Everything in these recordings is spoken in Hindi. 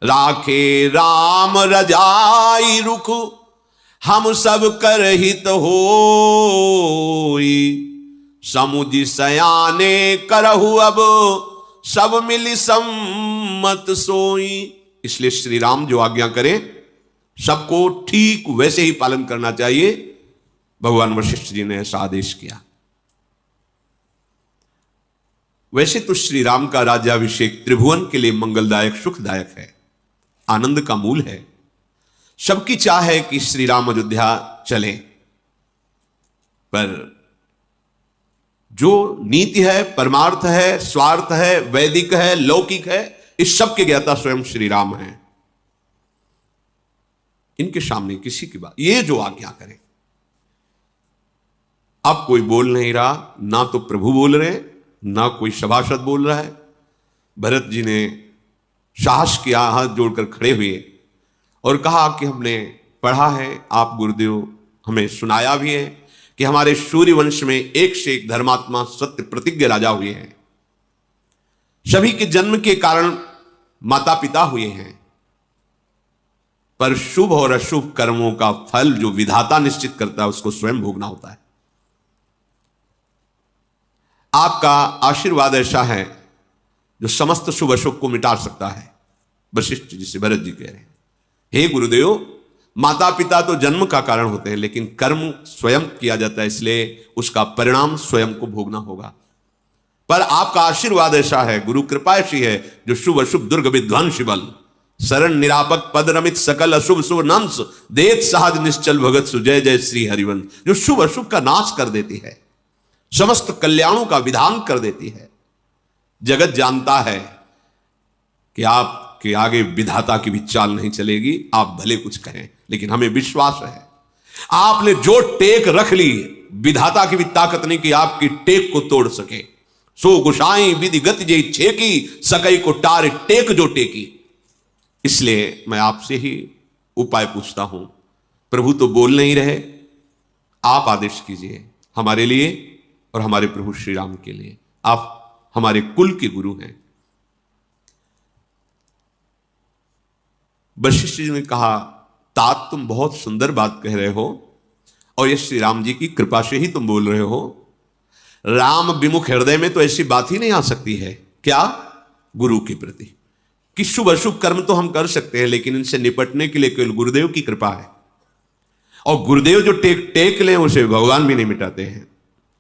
राखे राम रजाई रुख, हम सब कर हित होई। समुझ सयाने करहु अब, सब मिली सम्मत सोई। इसलिए श्री राम जो आज्ञा करें सबको ठीक वैसे ही पालन करना चाहिए। भगवान वशिष्ठ जी ने ऐसा आदेश किया। वैसे तो श्री राम का राज्याभिषेक त्रिभुवन के लिए मंगलदायक सुखदायक है, आनंद का मूल है। सबकी चाह है कि श्री राम अयोध्या चले, पर जो नीति है, परमार्थ है, स्वार्थ है, वैदिक है, लौकिक है, इस सब के ज्ञाता स्वयं श्री राम हैं। इनके सामने किसी की बात, ये जो आज्ञा करें, अब कोई बोल नहीं रहा, ना तो प्रभु बोल रहे, ना कोई सभासद बोल रहा है। भरत जी ने साहस किया, हाथ जोड़कर खड़े हुए और कहा कि हमने पढ़ा है, आप गुरुदेव हमें सुनाया भी है कि हमारे सूर्यवंश में एक से एक धर्मात्मा सत्य प्रतिज्ञ राजा हुए हैं। सभी के जन्म के कारण माता पिता हुए हैं, पर शुभ और अशुभ कर्मों का फल जो विधाता निश्चित करता है उसको स्वयं भोगना होता है। आपका आशीर्वाद ऐसा है जो समस्त शुभ अशुभ को मिटा सकता है। वशिष्ठ जी से भरत जी कह रहे हैं, हे गुरुदेव, माता पिता तो जन्म का कारण होते हैं, लेकिन कर्म स्वयं किया जाता है, इसलिए उसका परिणाम स्वयं को भोगना होगा। पर आपका आशीर्वाद ऐसा है, गुरु कृपा ऐसी है जो शुभ अशुभ दुर्ग विध्वंस बल, शरण निरापक पद रमित सकल अशुभ शुभ नंस, देत सहज निश्चल भगत सुजय जय श्री हरिवंश, जो शुभ अशुभ का नाश कर देती है, समस्त कल्याणों का विधान कर देती है। जगत जानता है कि आपके आगे विधाता की भी चाल नहीं चलेगी, आप भले कुछ करें, लेकिन हमें विश्वास है आपने जो टेक रख ली, विधाता की भी ताकत नहीं कि आपकी टेक को तोड़ सके। सो गुसाई विधि गति जय छेकी, सकई को टार टेक जो टेकी। इसलिए मैं आपसे ही उपाय पूछता हूं। प्रभु तो बोल नहीं रहे, आप आदेश कीजिए हमारे लिए और हमारे प्रभु श्री राम के लिए। आप हमारे कुल के गुरु हैं। वशिष्ठ जी ने कहा, तात तुम बहुत सुंदर बात कह रहे हो और ये श्री राम जी की कृपा से ही तुम बोल रहे हो। राम विमुख हृदय में तो ऐसी बात ही नहीं आ सकती है। क्या? गुरु के प्रति कि शुभ अशुभ कर्म तो हम कर सकते हैं, लेकिन इनसे निपटने के लिए केवल गुरुदेव की कृपा है। और गुरुदेव जो टेक लें उसे भगवान भी नहीं मिटाते हैं।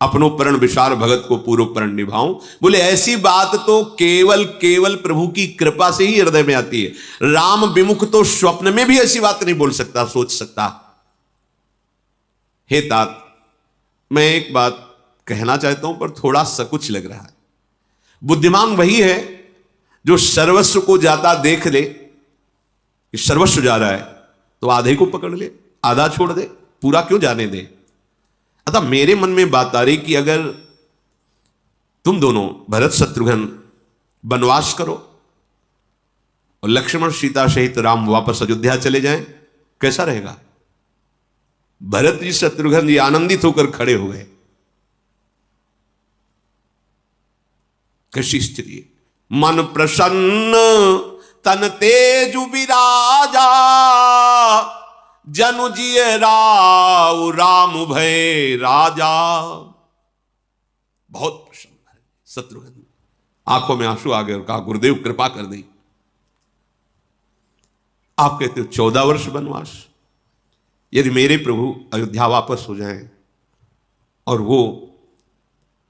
अपनो प्रण विशार भगत को पूर्व प्रण निभाऊं, बोले ऐसी बात तो केवल प्रभु की कृपा से ही हृदय में आती है। राम विमुख तो स्वप्न में भी ऐसी बात नहीं बोल सकता, सोच सकता। हे तात, मैं एक बात कहना चाहता हूं पर थोड़ा सकुच लग रहा है। बुद्धिमान वही है जो सर्वस्व को जाता देख ले कि सर्वस्व जा रहा है तो आधे को पकड़ ले, आधा छोड़ दे, पूरा क्यों जाने दे। अतः मेरे मन में बात आ रही कि अगर तुम दोनों भरत शत्रुघ्न वनवास करो और लक्ष्मण सीता सहित राम वापस अयोध्या चले जाएं, कैसा रहेगा? भरत जी शत्रुघ्न जी आनंदित होकर खड़े हुए। कैसी स्थिति, मन प्रसन्न तन तेजु विराजा, जनु जिय राव राम भय राजा। बहुत प्रसन्न है शत्रुघ्न, आंखों में आंसू आ गए और कहा, गुरुदेव कृपा कर दें। आप कहते हो 14 वर्ष वनवास, यदि मेरे प्रभु अयोध्या वापस हो जाएं और वो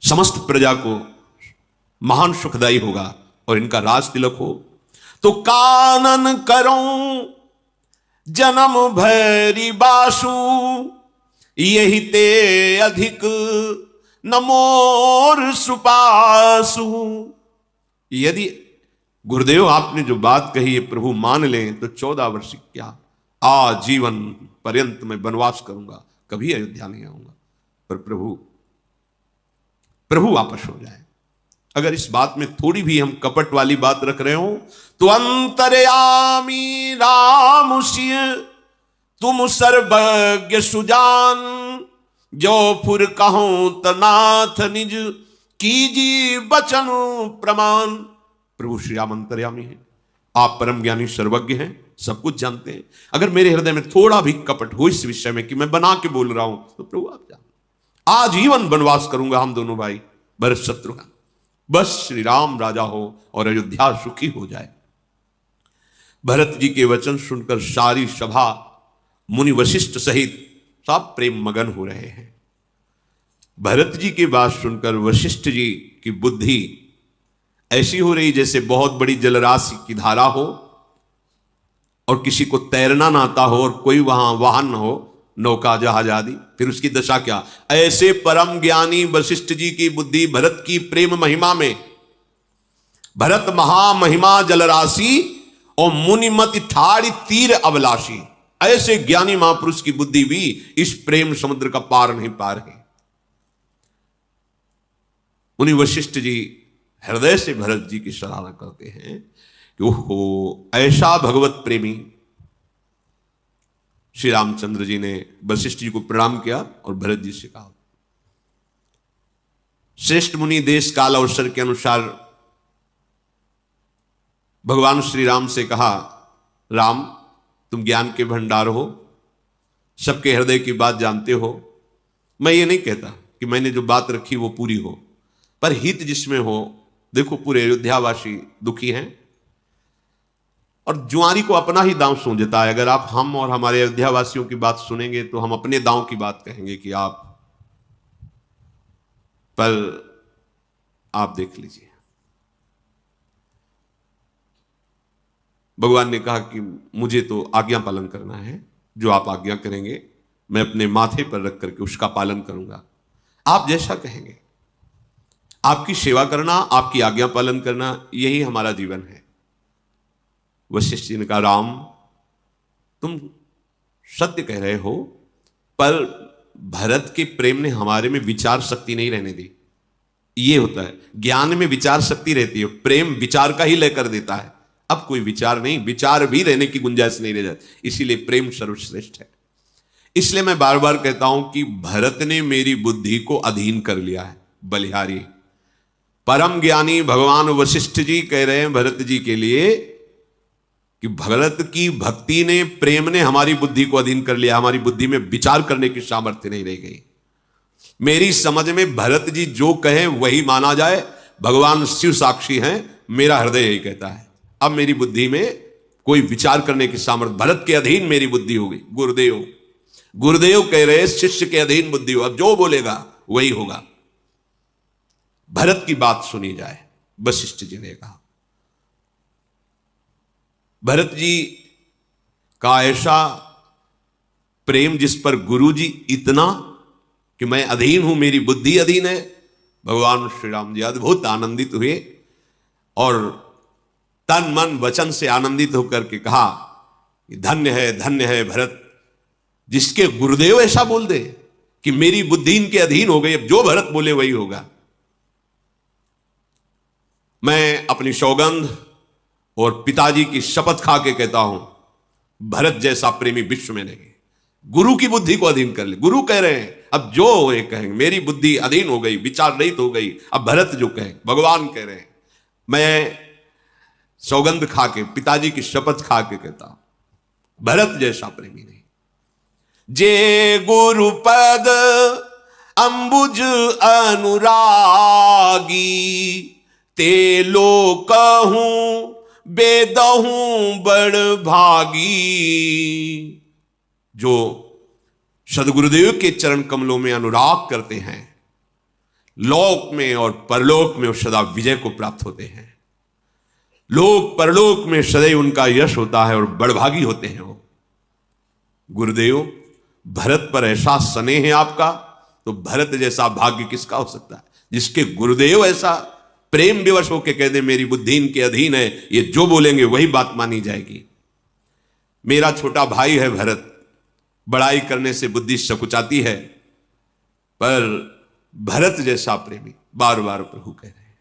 समस्त प्रजा को महान सुखदायी होगा और इनका राज तिलक हो, तो कानन करूं जन्म भैरी बासु, यही ते अधिक नमोर सुपासु। यदि गुरुदेव आपने जो बात कही है प्रभु मान लें तो 14 वर्ष क्या, आजीवन पर्यंत मैं वनवास करूंगा, कभी अयोध्या नहीं आऊंगा। पर प्रभु वापस हो जाए। अगर इस बात में थोड़ी भी हम कपट वाली बात रख रहे हो तो अंतर्यामी राम सिंह तुम सर्वज्ञ सुजान, जो फुर कहूं तनाथ निज कीजी बचन प्रमाण। प्रभु श्री राम अंतर्यामी है, आप परम ज्ञानी सर्वज्ञ हैं, सब कुछ जानते हैं। अगर मेरे हृदय में थोड़ा भी कपट हो इस विषय में कि मैं बना के बोल रहा हूं, तो प्रभु आप जानते। आजीवन वनवास करूंगा हम दोनों भाई भरत शत्रुघ्न, बस श्री राम राजा हो और अयोध्या सुखी हो जाए। भरत जी के वचन सुनकर सारी सभा मुनि वशिष्ठ सहित सब प्रेम मगन हो रहे हैं। भरत जी की बात सुनकर वशिष्ठ जी की बुद्धि ऐसी हो रही जैसे बहुत बड़ी जलराशि की धारा हो और किसी को तैरना ना आता हो और कोई वहां वाहन न हो, नौका जहाज आदि, फिर उसकी दशा क्या। ऐसे परम ज्ञानी वशिष्ठ जी की बुद्धि भरत की प्रेम महिमा में, भरत महामहिमा जलराशि और मुनिमति ठाड़ी तीर अभिलाषी, ऐसे ज्ञानी महापुरुष की बुद्धि भी इस प्रेम समुद्र का पार नहीं पा रही। मुनि वशिष्ठ जी हृदय से भरत जी की सराहना करते हैं कि ओहो, ऐसा भगवत प्रेमी। श्री रामचंद्र जी ने वशिष्ठ जी को प्रणाम किया और भरत जी से कहा, श्रेष्ठ मुनि देश काल अवसर के अनुसार भगवान श्री राम से कहा, राम तुम ज्ञान के भंडार हो, सबके हृदय की बात जानते हो। मैं ये नहीं कहता कि मैंने जो बात रखी वो पूरी हो, पर हित जिसमें हो। देखो पूरे अयोध्यावासी दुखी हैं और जुआरी को अपना ही दांव सूंझता है। अगर आप हम और हमारे अयोध्यावासियों की बात सुनेंगे तो हम अपने दांव की बात कहेंगे कि आप, पर आप देख लीजिए, भगवान ने कहा कि मुझे तो आज्ञा पालन करना है, जो आप आज्ञा करेंगे मैं अपने माथे पर रख करके उसका पालन करूंगा। आप जैसा कहेंगे, आपकी सेवा करना, आपकी आज्ञा पालन करना, यही हमारा जीवन है। वशिष्ठ जी ने कहा, राम तुम सत्य कह रहे हो, पर भरत के प्रेम ने हमारे में विचार शक्ति नहीं रहने दी। ये होता है, ज्ञान में विचार शक्ति रहती है, प्रेम विचार का ही लय कर देता है। अब कोई विचार नहीं, विचार भी रहने की गुंजाइश नहीं रह जाती, इसीलिए प्रेम सर्वश्रेष्ठ है। इसलिए मैं बार बार कहता हूं कि भरत ने मेरी बुद्धि को अधीन कर लिया है। बलिहारी परम ज्ञानी भगवान वशिष्ठ जी कह रहे हैं भरत जी के लिए कि भरत की भक्ति ने, प्रेम ने हमारी बुद्धि को अधीन कर लिया। हमारी बुद्धि में विचार करने की सामर्थ्य नहीं रह गई। मेरी समझ में भरत जी जो कहें वही माना जाए। भगवान शिव साक्षी हैं, मेरा हृदय यही कहता है। अब मेरी बुद्धि में कोई विचार करने की सामर्थ्य, भरत के अधीन मेरी बुद्धि हो गई। गुरुदेव कह रहे शिष्य के अधीन बुद्धि हो, अब जो बोलेगा वही होगा। भरत की बात सुनी जाए, वशिष्ठ जी ने कहा। भरत जी का ऐसा प्रेम जिस पर गुरु जी इतना कि मैं अधीन हूं, मेरी बुद्धि अधीन है। भगवान श्री राम जी अद्भुत आनंदित हुए और तन मन वचन से आनंदित होकर के कहा कि धन्य है भरत, जिसके गुरुदेव ऐसा बोल दे कि मेरी बुद्धि इनके अधीन हो गई, अब जो भरत बोले वही होगा। मैं अपनी सौगंध और पिताजी की शपथ खा के कहता हूं, भरत जैसा प्रेमी विश्व में नहीं। गुरु की बुद्धि को अधीन कर ले। गुरु कह रहे हैं, अब जो ये कहेंगे, मेरी बुद्धि अधीन हो गई, विचार रहित हो गई। अब भरत जो कहें, भगवान कह रहे हैं। मैं सौगंध खा के, पिताजी की शपथ खा के कहता हूं, भरत जैसा प्रेमी नहीं। जे गुरु पद अंबुज अनुरागी, ते लोकहूं बेदहूं बड़ भागी। जो सदगुरुदेव के चरण कमलों में अनुराग करते हैं, लोक में और परलोक में सदा विजय को प्राप्त होते हैं। लोक परलोक में सदैव उनका यश होता है और बड़भागी होते हैं वो। गुरुदेव भरत पर ऐसा स्नेह है आपका, तो भरत जैसा भाग्य किसका हो सकता है, जिसके गुरुदेव ऐसा प्रेम विवश होकर कह दे मेरी बुद्धि इनके अधीन है, ये जो बोलेंगे वही बात मानी जाएगी। मेरा छोटा भाई है भरत, बड़ाई करने से बुद्धि सकुचाती है, पर भरत जैसा प्रेमी, बार बार प्रभु कह रहे हैं।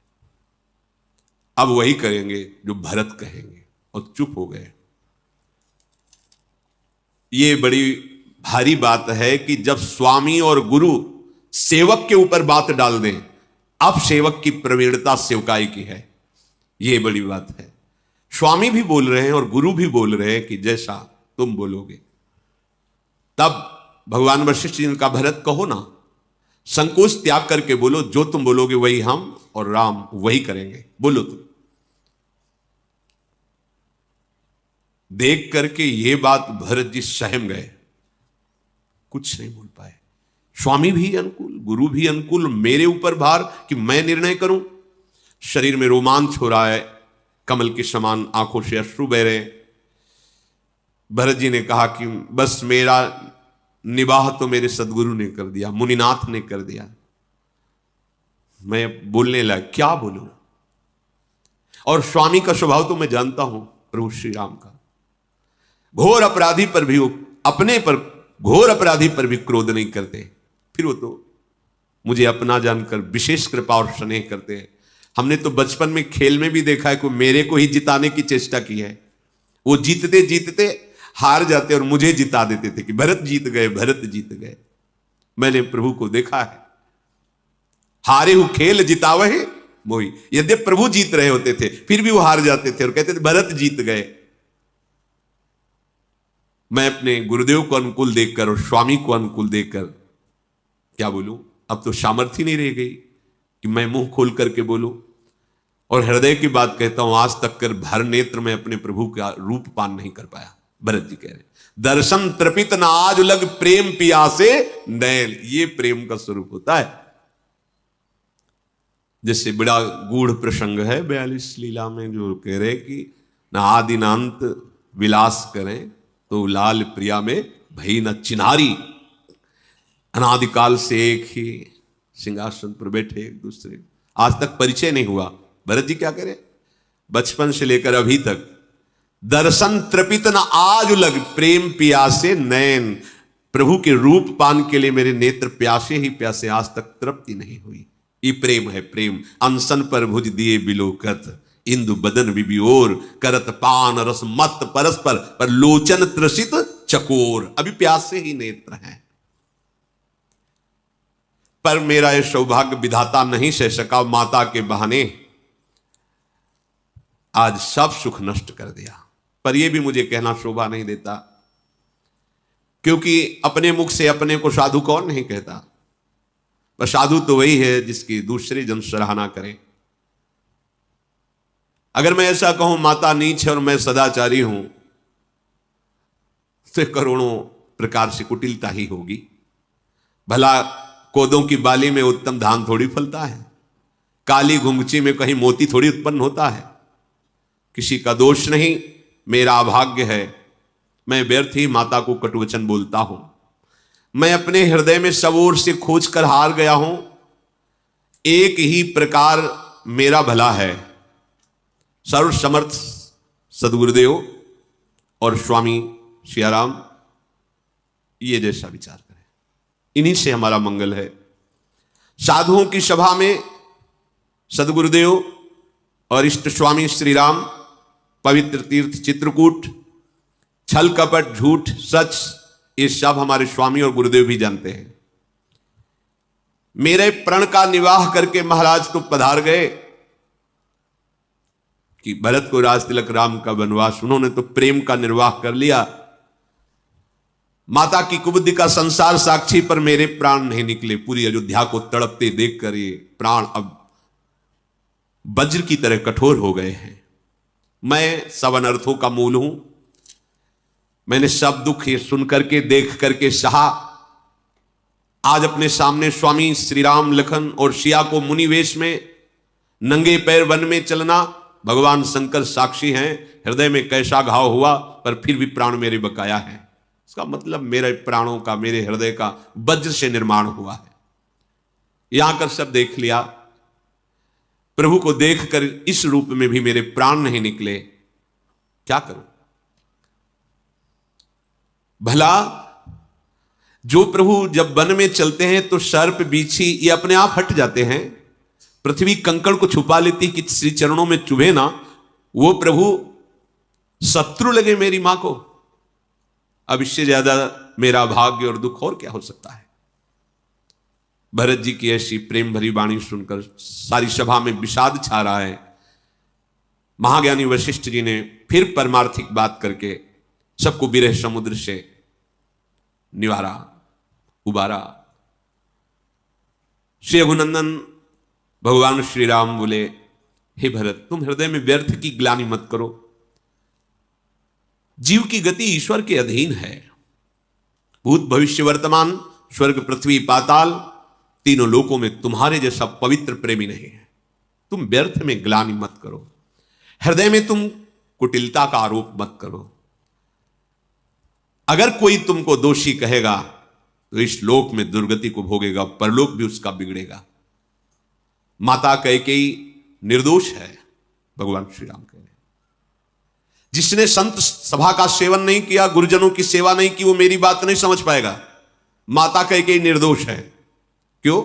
अब वही करेंगे जो भरत कहेंगे, और चुप हो गए। ये बड़ी भारी बात है कि जब स्वामी और गुरु सेवक के ऊपर बात डाल दें, अब सेवक की प्रवीणता सेवकाई की है, यह बड़ी बात है। स्वामी भी बोल रहे हैं और गुरु भी बोल रहे हैं कि जैसा तुम बोलोगे। तब भगवान वशिष्ठ जी ने कहा, भरत कहो ना, संकोच त्याग करके बोलो, जो तुम बोलोगे वही हम और राम वही करेंगे, बोलो तुम। देख करके ये बात भरत जी सहम गए, कुछ नहीं बोल पाए। स्वामी भी अनुकूल, गुरु भी अनुकूल, मेरे ऊपर भार कि मैं निर्णय करूं। शरीर में रोमांच हो रहा है, कमल के समान आंखों से अश्रु बह रहे। भरत जी ने कहा कि बस मेरा निबाह तो मेरे सदगुरु ने कर दिया, मुनिनाथ ने कर दिया, मैं बोलने लगा, क्या बोलूं। और स्वामी का स्वभाव तो मैं जानता हूं, प्रभु श्री राम का, घोर अपराधी पर भी वो अपने पर, घोर अपराधी पर भी क्रोध नहीं करते, फिर वो तो मुझे अपना जानकर विशेष कृपा और स्नेह करते हैं। हमने तो बचपन में खेल में भी देखा है कि मेरे को ही जिताने की चेष्टा की है, वो जीतते जीतते हार जाते और मुझे जिता देते थे कि भरत जीत गए, भरत जीत गए। मैंने प्रभु को देखा है, हारे हु खेल जितावहे मोही, यद्यपि प्रभु जीत रहे होते थे फिर भी वो हार जाते थे और कहते थे भरत जीत गए। मैं अपने गुरुदेव को अनुकूल देखकर और स्वामी को अनुकूल देखकर क्या बोलूं, अब तो सामर्थ्य नहीं रह गई कि मैं मुंह खोल करके बोलूं। और हृदय की बात कहता हूं, आज तक कर भर नेत्र में अपने प्रभु का रूप पान नहीं कर पाया। भरत जी कह रहे, दर्शन तृपित न आज लग प्रेम पियासे नैन, ये प्रेम का स्वरूप होता है। जैसे बड़ा गूढ़ प्रसंग है 42 लीला में, जो कह रहे कि न आदि न अंत विलास करें तो लाल प्रिया में भई न चिन्हारी। अनादिकाल से एक ही सिंहासन पर बैठे एक दूसरे, आज तक परिचय नहीं हुआ। भरत जी क्या करें, बचपन से लेकर अभी तक दर्शन तृपित न आज लग प्रेम पियासे नैन, प्रभु के रूप पान के लिए मेरे नेत्र प्यासे ही प्यासे, आज तक तृप्ति नहीं हुई। ये प्रेम है, प्रेम। अनशन पर भुज दिए बिलोकत, इंदु बदन बिबिओर, करत पान रस मत परस्पर, पर लोचन त्रसित चकोर, अभी प्यासे ही नेत्र हैं। पर मेरा यह सौभाग्य विधाता नहीं सह सका, माता के बहाने आज सब सुख नष्ट कर दिया। पर यह भी मुझे कहना शोभा नहीं देता, क्योंकि अपने मुख से अपने को साधु कौन नहीं कहता। पर साधु तो वही है जिसकी दूसरे जन सराहना करें। अगर मैं ऐसा कहूं माता नीच है और मैं सदाचारी हूं, तो करोड़ों प्रकार से कुटिलता ही होगी। भला कोदों की बाली में उत्तम धान थोड़ी फलता है, काली घुंघची में कहीं मोती थोड़ी उत्पन्न होता है। किसी का दोष नहीं, मेरा अभाग्य है, मैं व्यर्थ ही माता को कटुवचन बोलता हूं। मैं अपने हृदय में सब ओर से खोज कर हार गया हूं, एक ही प्रकार मेरा भला है। सर्व समर्थ सदगुरुदेव और स्वामी सियाराम ये जैसा विचार करें, इन्हीं से हमारा मंगल है। साधुओं की सभा में सदगुरुदेव और इष्ट स्वामी श्री राम, पवित्र तीर्थ चित्रकूट, छल कपट झूठ सच, ये सब हमारे स्वामी और गुरुदेव भी जानते हैं। मेरे प्रण का निवाह करके महाराज तो पधार गए कि भरत को राज तिलक राम का वनवास, उन्होंने तो प्रेम का निर्वाह कर लिया। माता की कुबुद्धि का संसार साक्षी, पर मेरे प्राण नहीं निकले। पूरी अयोध्या को तड़पते देखकर ये प्राण अब वज्र की तरह कठोर हो गए हैं। मैं सब अनर्थों का मूल हूं, मैंने सब दुख ये सुन करके देख करके सहा। आज अपने सामने स्वामी श्री राम लखन और सिया को मुनि वेश में नंगे पैर वन में चलना, भगवान शंकर साक्षी हैं। हृदय में कैसा घाव हुआ, पर फिर भी प्राण मेरे बकाया है। इसका मतलब मेरे प्राणों का, मेरे हृदय का वज्र से निर्माण हुआ है। यहां कर सब देख लिया, प्रभु को देखकर इस रूप में भी मेरे प्राण नहीं निकले, क्या करूं। भला जो प्रभु जब वन में चलते हैं तो सर्प बीछी ये अपने आप हट जाते हैं, पृथ्वी कंकड़ को छुपा लेती कि श्री चरणों में चुभे ना। वो प्रभु शत्रु लगे मेरी मां को, अब इससे ज्यादा मेरा भाग्य और दुख और क्या हो सकता है। भरत जी की ऐसी प्रेम भरी वाणी सुनकर सारी सभा में विषाद छा रहा है। महाज्ञानी वशिष्ठ जी ने फिर परमार्थिक बात करके सबको विरह समुद्र से निवारा, उबारा। श्री रघुनंदन भगवान श्री राम बोले, हे भरत, तुम हृदय में व्यर्थ की ग्लानि मत करो। जीव की गति ईश्वर के अधीन है। भूत भविष्य वर्तमान, स्वर्ग पृथ्वी पाताल, तीनों लोकों में तुम्हारे जैसा पवित्र प्रेमी नहीं है। तुम व्यर्थ में ग्लानि मत करो, हृदय में तुम कुटिलता का आरोप मत करो। अगर कोई तुमको दोषी कहेगा तो इस लोक में दुर्गति को भोगेगा, परलोक भी उसका बिगड़ेगा। माता कैकेयी निर्दोष है, भगवान श्री राम कह रहे हैं। जिसने संत सभा का सेवन नहीं किया, गुरुजनों की सेवा नहीं की, वो मेरी बात नहीं समझ पाएगा। माता कैकेयी निर्दोष है। क्यों?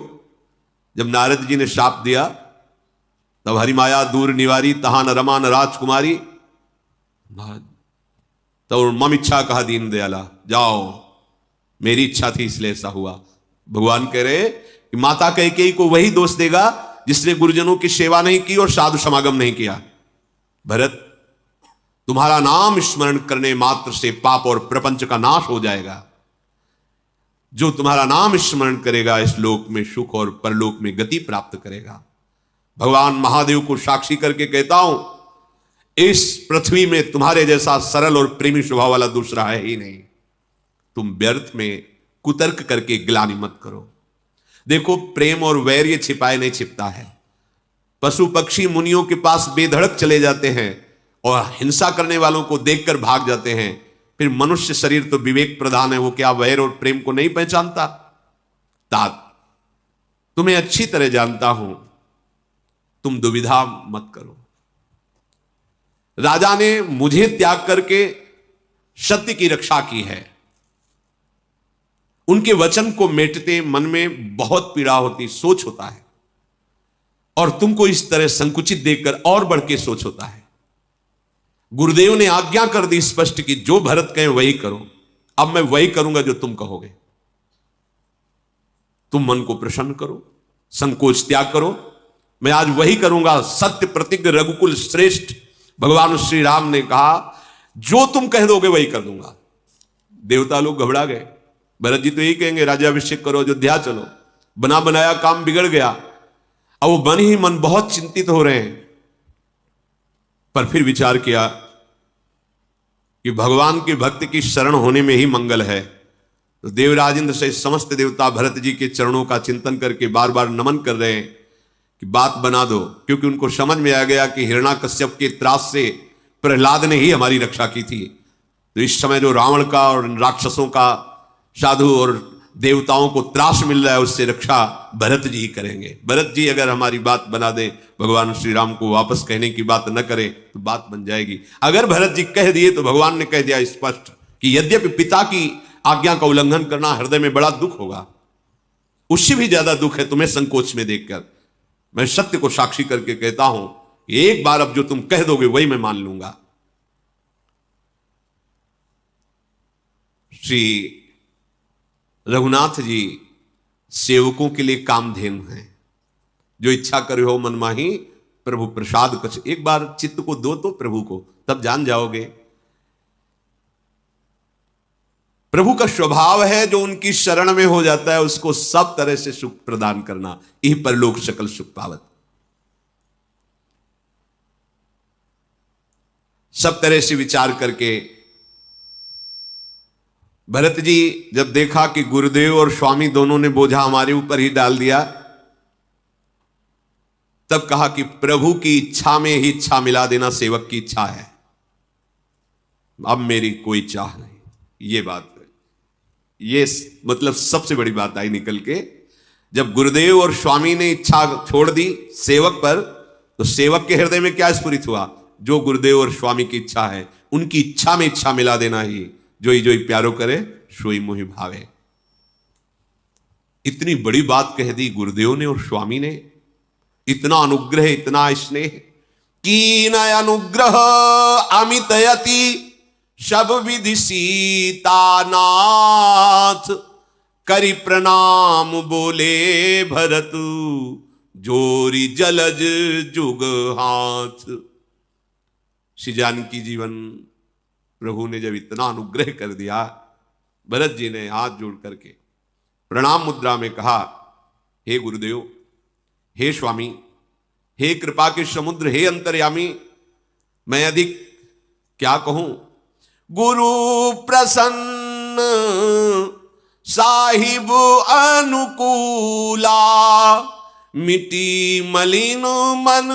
जब नारद जी ने शाप दिया तब हरिमाया दूर निवारी, तहां न रमा न राजकुमारी, तो मम इच्छा कहा दीन दयाला, जाओ मेरी इच्छा थी इसलिए ऐसा हुआ। भगवान कह रहे कि माता कैकेयी को वही दोष देगा जिसने गुरुजनों की सेवा नहीं की और साधु समागम नहीं किया। भरत, तुम्हारा नाम स्मरण करने मात्र से पाप और प्रपंच का नाश हो जाएगा। जो तुम्हारा नाम स्मरण करेगा इस लोक में सुख और परलोक में गति प्राप्त करेगा। भगवान महादेव को साक्षी करके कहता हूं, इस पृथ्वी में तुम्हारे जैसा सरल और प्रेमी स्वभाव वाला दूसरा है ही नहीं। तुम व्यर्थ में कुतर्क करके ग्लानि मत करो। देखो, प्रेम और वैर ये छिपाए नहीं छिपता है। पशु पक्षी मुनियों के पास बेधड़क चले जाते हैं और हिंसा करने वालों को देखकर भाग जाते हैं। फिर मनुष्य शरीर तो विवेक प्रधान है, वो क्या वैर और प्रेम को नहीं पहचानता? तात, तुम्हें अच्छी तरह जानता हूं, तुम दुविधा मत करो। राजा ने मुझे त्याग करके सत्य की रक्षा की है। उनके वचन को मेटते मन में बहुत पीड़ा होती, सोच होता है, और तुमको इस तरह संकुचित देखकर और बढ़ के सोच होता है। गुरुदेव ने आज्ञा कर दी स्पष्ट कि जो भरत कहे वही करो। अब मैं वही करूंगा जो तुम कहोगे। तुम मन को प्रसन्न करो, संकोच त्याग करो। मैं आज वही करूंगा। सत्य प्रतिज्ञ रघुकुल श्रेष्ठ भगवान श्री राम ने कहा, जो तुम कह दोगे वही कर दूंगा। देवता लोग घबरा गए। भरत जी तो यही कहेंगे, राज्याभिषेक करो, अयोध्या चलो। बना बनाया काम बिगड़ गया। अब वो मन ही मन बहुत चिंतित हो रहे हैं। पर फिर विचार किया कि भगवान के भक्त की शरण होने में ही मंगल है। तो देवराजेंद्र से समस्त देवता भरत जी के चरणों का चिंतन करके बार बार नमन कर रहे हैं कि बात बना दो, क्योंकि उनको समझ में आ गया कि हिरण्याकश्यप के त्रास से प्रहलाद ने ही हमारी रक्षा की थी। तो इस समय जो रावण का और राक्षसों का, साधु और देवताओं को त्रास मिल रहा है, उससे रक्षा भरत जी ही करेंगे। भरत जी अगर हमारी बात बना दें, भगवान श्री राम को वापस कहने की बात न करें तो बात बन जाएगी। अगर भरत जी कह दिए तो भगवान ने कह दिया स्पष्ट कि यद्यपि पिता की आज्ञा का उल्लंघन करना हृदय में बड़ा दुख होगा, उससे भी ज्यादा दुख है तुम्हें संकोच में देखकर। मैं सत्य को साक्षी करके कहता हूं, एक बार अब जो तुम कह दोगे वही मैं मान लूंगा। श्री रघुनाथ जी सेवकों के लिए कामधेनु हैं। जो इच्छा करे हो मन माही प्रभु प्रसाद कछ। एक बार चित्त को दो तो प्रभु को, तब जान जाओगे। प्रभु का स्वभाव है जो उनकी शरण में हो जाता है उसको सब तरह से सुख प्रदान करना, यही परलोक सकल सुख पावत। सब तरह से विचार करके भरत जी जब देखा कि गुरुदेव और स्वामी दोनों ने बोझा हमारे ऊपर ही डाल दिया, तब कहा कि प्रभु की इच्छा में ही इच्छा मिला देना सेवक की इच्छा है, अब मेरी कोई चाह नहीं। ये बात है, ये मतलब सबसे बड़ी बात आई निकल के। जब गुरुदेव और स्वामी ने इच्छा छोड़ दी सेवक पर, तो सेवक के हृदय में क्या स्फुरित हुआ? जो गुरुदेव और स्वामी की इच्छा है, उनकी इच्छा में इच्छा मिला देना ही जोई जोई प्यारो करे सोई मोहि भावे। इतनी बड़ी बात कह दी गुरुदेव ने और स्वामी ने। इतना अनुग्रह, इतना स्नेह। कीन अनुग्रह अमितयति सब विधि सीतानाथ, करि प्रणाम बोले भरतु जोरी जलज जुग हाथ। श्री जानकी जीवन प्रभु ने जब इतना अनुग्रह कर दिया, भरत जी ने हाथ जोड़ करके प्रणाम मुद्रा में कहा, हे गुरुदेव, हे स्वामी, हे कृपा के समुद्र, हे अंतर्यामी, मैं अधिक क्या कहूं। गुरु प्रसन्न साहिब अनुकूला, मिटी मलिन मन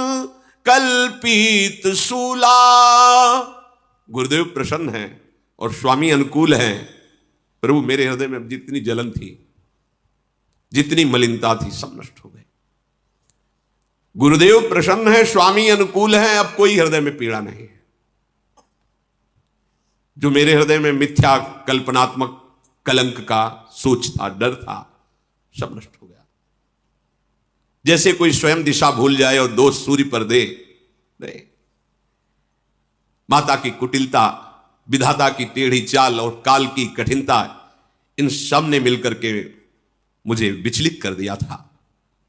कल्पित सूला। गुरुदेव प्रसन्न है और स्वामी अनुकूल है। प्रभु मेरे हृदय में जितनी जलन थी, जितनी मलिनता थी, सब नष्ट हो गई। गुरुदेव प्रसन्न है, स्वामी अनुकूल है, अब कोई हृदय में पीड़ा नहीं है। जो मेरे हृदय में मिथ्या कल्पनात्मक कलंक का सोच था, डर था, सब नष्ट हो गया। जैसे कोई स्वयं दिशा भूल जाए और दोष सूर्य पर दे। माता की कुटिलता, विधाता की टेढ़ी चाल और काल की कठिनता, इन सब ने मिलकर के मुझे विचलित कर दिया था।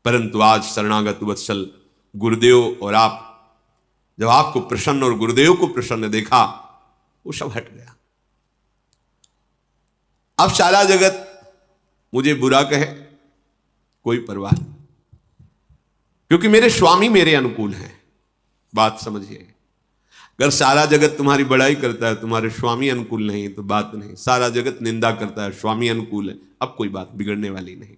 परंतु आज शरणागत वत्सल गुरुदेव और आप, जब आपको प्रसन्न और गुरुदेव को प्रसन्न देखा, वो सब हट गया। अब सारा जगत मुझे बुरा कहे, कोई परवाह नहीं, क्योंकि मेरे स्वामी मेरे अनुकूल हैं। बात समझिए, अगर सारा जगत तुम्हारी बड़ाई करता है, तुम्हारे स्वामी अनुकूल नहीं तो बात नहीं। सारा जगत निंदा करता है, स्वामी अनुकूल है, अब कोई बात बिगड़ने वाली नहीं।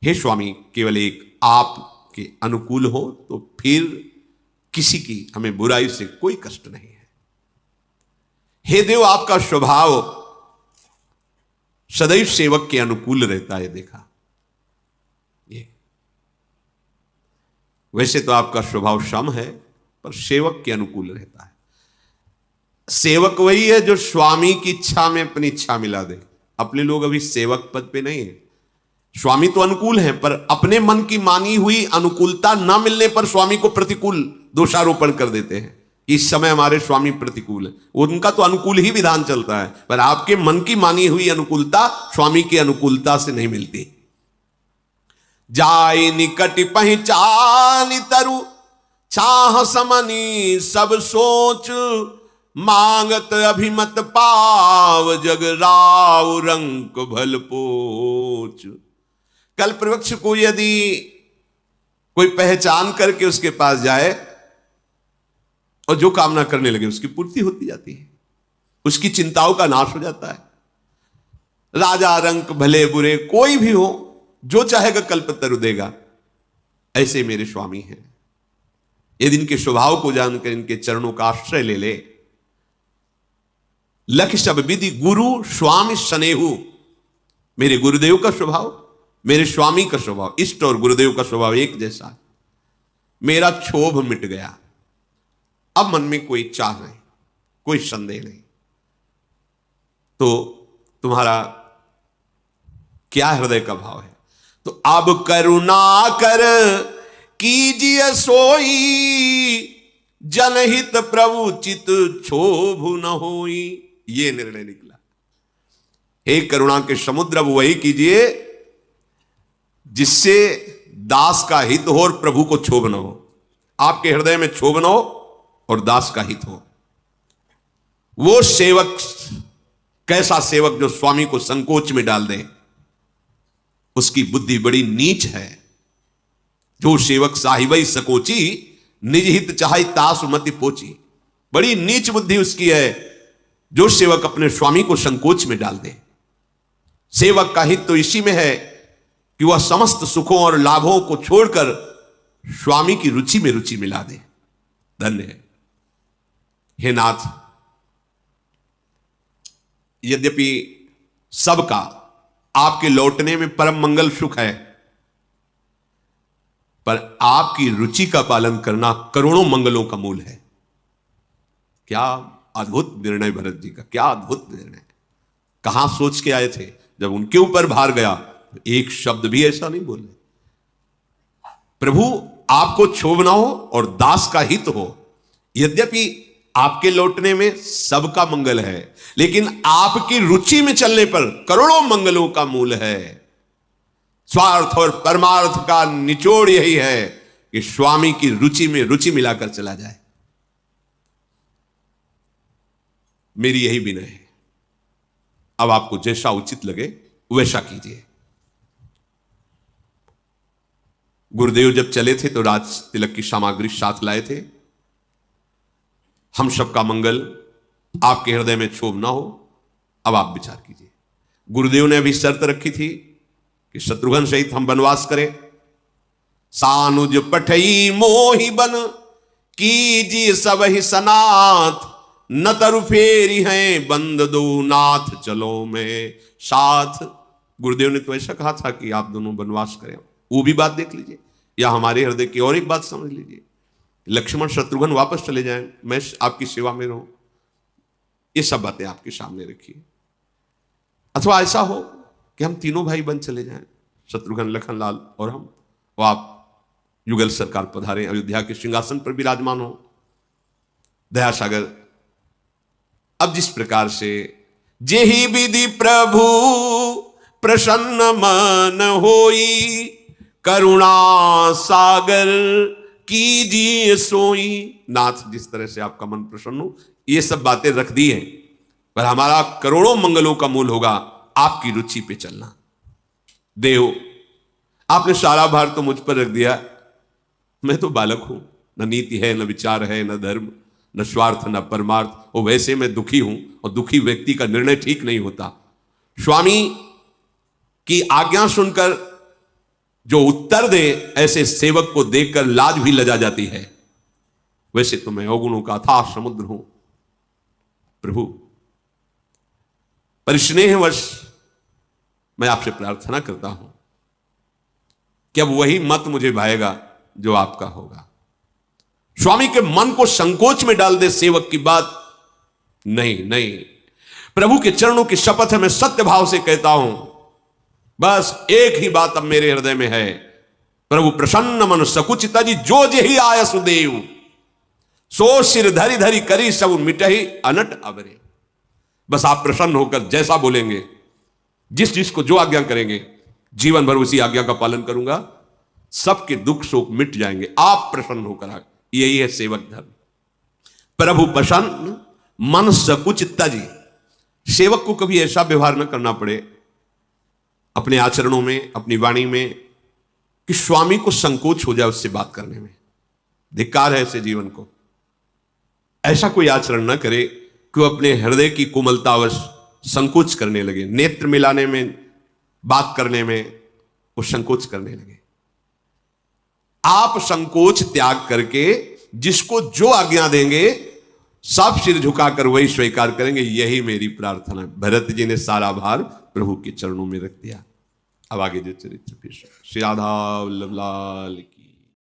हे स्वामी, केवल एक आप के अनुकूल हो तो फिर किसी की हमें बुराई से कोई कष्ट नहीं है। हे देव, आपका स्वभाव सदैव सेवक के अनुकूल रहता है। देखा ये, वैसे तो आपका स्वभाव सम है, पर सेवक के अनुकूल रहता है। सेवक वही है जो स्वामी की इच्छा में अपनी इच्छा मिला दे। अपने लोग अभी सेवक पद पे नहीं है। स्वामी तो अनुकूल है, पर अपने मन की मानी हुई अनुकूलता न मिलने पर स्वामी को प्रतिकूल दोषारोपण कर देते हैं। इस समय हमारे स्वामी प्रतिकूल है, उनका तो अनुकूल ही विधान चलता है, पर आपके मन की मानी हुई अनुकूलता स्वामी की अनुकूलता से नहीं मिलती। जाय निकट पहचान तरु, चाह समनी सब सोच, मांगत अभिमत पाव, जग राव रंक भल पोच। कल्प वृक्ष को यदि कोई पहचान करके उसके पास जाए और जो कामना करने लगे, उसकी पूर्ति होती जाती है, उसकी चिंताओं का नाश हो जाता है। राजा रंक भले बुरे कोई भी हो, जो चाहेगा कल्पतरु देगा। ऐसे मेरे स्वामी हैं। यदि इनके स्वभाव को जानकर इनके चरणों का आश्रय ले ले। लख सब विधि गुरु स्वामी स्नेहु। मेरे गुरुदेव का स्वभाव, मेरे स्वामी का स्वभाव, इष्ट और गुरुदेव का स्वभाव एक जैसा है। मेरा क्षोभ मिट गया, अब मन में कोई चाह नहीं, कोई संदेह नहीं। तो तुम्हारा क्या हृदय का भाव है? तो अब करुणा कर कीजिए सोई, जनहित प्रभु चित क्षोभ न होई। ये निर्णय निकला। हे करुणा के समुद्र, अब वही कीजिए जिससे दास का हित हो और प्रभु को क्षोभ न हो। आपके हृदय में क्षोभ न हो और दास का हित हो। वो सेवक, कैसा सेवक जो स्वामी को संकोच में डाल दे, उसकी बुद्धि बड़ी नीच है। जो सेवक साहिबई सकोची, निज हित चाहे तासु मति पोची। बड़ी नीच बुद्धि उसकी है जो सेवक अपने स्वामी को संकोच में डाल दे। सेवक का हित तो इसी में है कि वह समस्त सुखों और लाभों को छोड़कर स्वामी की रुचि में रुचि मिला दे। धन्य है। हे नाथ, यद्यपि सबका आपके लौटने में परम मंगल सुख है, पर आपकी रुचि का पालन करना करोड़ों मंगलों का मूल है। क्या अद्भुत निर्णय भरत जी का, क्या अद्भुत निर्णय। कहां सोच के आए थे? जब उनके ऊपर भार गया तो एक शब्द भी ऐसा नहीं बोले। प्रभु आपको क्षोभ ना हो और दास का हित हो। यद्यपि आपके लौटने में सबका मंगल है, लेकिन आपकी रुचि में चलने पर करोड़ों मंगलों का मूल है। स्वार्थ और परमार्थ का निचोड़ यही है कि स्वामी की रुचि में रुचि मिलाकर चला जाए। मेरी यही विनय है, अब आपको जैसा उचित लगे वैसा कीजिए। गुरुदेव जब चले थे तो राज तिलक की सामग्री साथ लाए थे। हम सबका मंगल आपके हृदय में क्षोभ ना हो, अब आप विचार कीजिए। गुरुदेव ने अभी शर्त रखी थी कि शत्रुघ्न सहित हम वनवास करें। सानुज पठई मोहि बन कीजिए सब ही सनाथ, न तरु फेरी हैं बंद दो नाथ चलो में साथ। गुरुदेव ने तो ऐसा कहा था कि आप दोनों वनवास करें, वो भी बात देख लीजिए, या हमारे हृदय की और एक बात समझ लीजिए, लक्ष्मण शत्रुघ्न वापस चले जाएं, मैं आपकी सेवा में रहूं। ये सब बातें आपके सामने रखिए। अथवा ऐसा हो कि हम तीनों भाई बन चले जाएं, शत्रुघ्न, लखनलाल और हम, और आप युगल सरकार पधारें, अयोध्या के सिंहासन पर विराजमान हो। दयासागर अब जिस प्रकार से जेहि विधि प्रभु प्रसन्न मन होई, करुणा सागर कीजिए सोई। नाथ, जिस तरह से आपका मन प्रसन्न हो, ये सब बातें रख दी हैं, पर हमारा करोड़ों मंगलों का मूल होगा आपकी रुचि पे चलना। देव, आपने सारा भार तो मुझ पर रख दिया, मैं तो बालक हूं, न नीति है, न विचार है, न धर्म, न स्वार्थ, न परमार्थ, और वैसे मैं दुखी हूं, और दुखी व्यक्ति का निर्णय ठीक नहीं होता। स्वामी की आज्ञा सुनकर जो उत्तर दे, ऐसे सेवक को देखकर लाज भी लजा जाती है। वैसे तो मैं अवगुणों का अथाह समुद्र हूं प्रभु, पर स्नेहवश मैं आपसे प्रार्थना करता हूं कि अब वही मत मुझे भाएगा जो आपका होगा। स्वामी के मन को संकोच में डाल दे सेवक की बात। नहीं नहीं, प्रभु के चरणों की शपथ है, मैं सत्य भाव से कहता हूं, बस एक ही बात अब मेरे हृदय में है, प्रभु प्रसन्न मन सकुचिता जी जो जेहि आय सुदेव, सो सिर धरि धरि करी सब मिटहि अनट अबरे। बस आप प्रसन्न होकर जैसा बोलेंगे, जिस जिसको जो आज्ञा करेंगे, जीवन भर उसी आज्ञा का पालन करूंगा, सबके दुख शोक मिट जाएंगे, आप प्रसन्न होकर आ। यही है सेवक धर्म। प्रभु प्रसन्न मन सकुचिता जी। सेवक को कभी ऐसा व्यवहार न करना पड़े अपने आचरणों में, अपनी वाणी में, कि स्वामी को संकोच हो जाए उससे बात करने में। धिक्कार है ऐसे जीवन को। ऐसा कोई आचरण न करे कि वो अपने हृदय की कोमलतावश संकोच करने लगे, नेत्र मिलाने में, बात करने में वो संकोच करने लगे। आप संकोच त्याग करके जिसको जो आज्ञा देंगे, सब सिर झुकाकर वही स्वीकार करेंगे। यही मेरी प्रार्थना है। भरत जी ने सारा भार प्रभु के चरणों में रख दिया। अब आगे जो चरित्र पेश, श्री राधा वल्लभ लाल की।